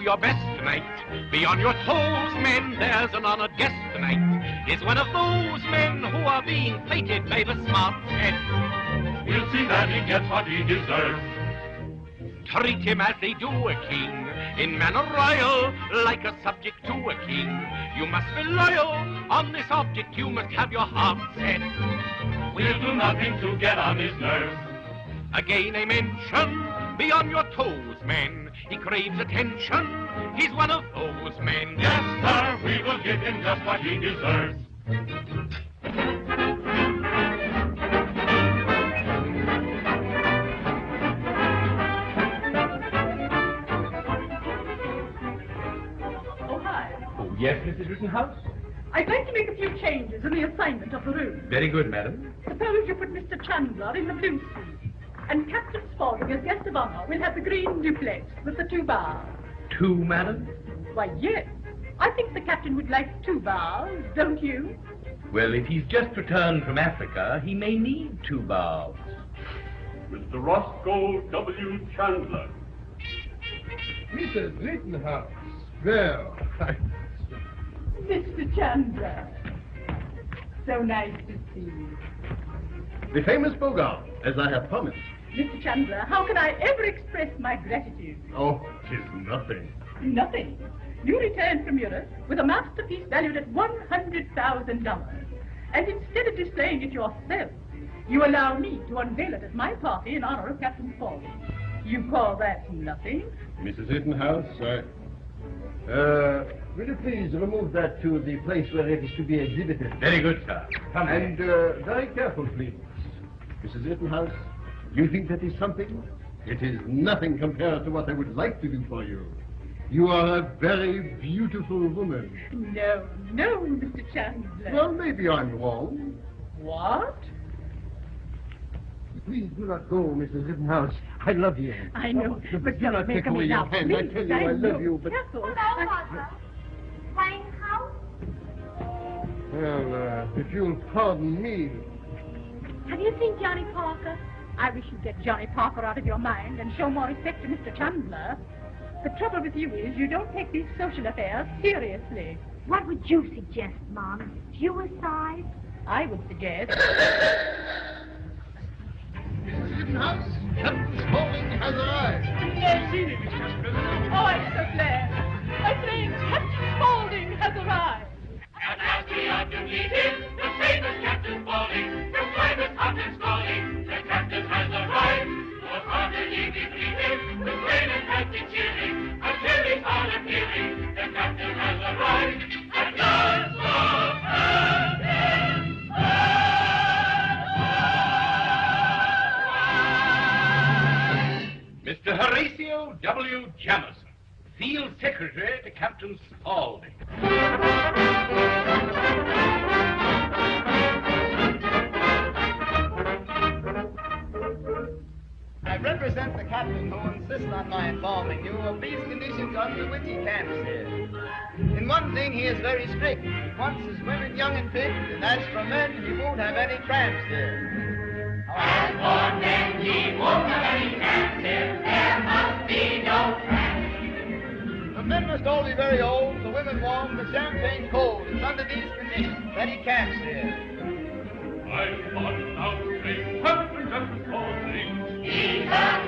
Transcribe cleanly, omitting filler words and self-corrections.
your best tonight. Be on your toes, men, there's an honored guest tonight. Is one of those men who are being plated by the smart set. We'll see that he gets what he deserves. Treat him as they do a king, in manner royal, like a subject to a king. You must be loyal, on this object you must have your heart set. We'll do nothing to get on his nerves. Again I mention, be on your toes, men. He craves attention, he's one of those men. Yes, sir, we will give him just what he deserves. Oh, hi. Oh, yes, Mrs. Rittenhouse? I'd like to make a few changes in the assignment of the room. Very good, madam. Suppose you put Mr. Chandler in the blue suite, and Captain Spaulding as guest of honor will have the green duplex with the 2 bars. 2, madam? Why, yes. I think the captain would like 2 bars, don't you? Well, if he's just returned from Africa, he may need 2 bars. Mr. Roscoe W. Chandler. Mrs. Rittenhouse. Well, Mr. Chandler. So nice to see you. the famous Bogart, as I have promised. Mr. Chandler, how can I ever express my gratitude? Oh, 'tis nothing. Nothing. You returned from Europe with a masterpiece valued at $100,000. And instead of displaying it yourself, you allow me to unveil it at my party in honor of Captain Spaulding. You call that nothing? Mrs. Rittenhouse, will you please remove that to the place where it is to be exhibited? Very good, sir. Come And very careful, please. Mrs. Rittenhouse, you think that is something? It is nothing compared to what I would like to do for you. You are a very beautiful woman. No, Mr. Chandler. Well, maybe I'm wrong. What? Please do not go, Mrs. Rittenhouse. I love you. I know, but do not don't make take away me your laugh. hand. I tell you I love you, but... Careful. Hello, Mother. Fine house? Well, if you'll pardon me... Have you seen Johnny Parker? I wish you'd get Johnny Parker out of your mind and show more respect to Mr. Chandler. The trouble with you is you don't take these social affairs seriously. What would you suggest, Mom? Suicide? I would suggest... Mrs. Rittenhouse, Captain Spaulding has arrived. I've seen it, Mr. President. Oh, I'm so glad. My friend, Captain Spaulding has arrived. At last we are to meet him, the famous Captain Spaulding, the private Captain Spaulding. The captain has arrived. Most heartily we greet him, with rain and fancy cheering, until his all appearing. The captain has arrived. At last, Mr. Horatio W. Jamison, Field Secretary to Captain Spaulding. I represent the captain who insists on my informing you of these conditions under which he camps here. In one thing, he is very strict. He wants his women young and fit, and as for men, he won't have any tramps here. as for men, he won't have any tramps here. There must be no tramps. The men must all be very old, the women warm, the champagne cold. It's under these conditions that he camps here. I thought now, say, Captain Spaulding. He's a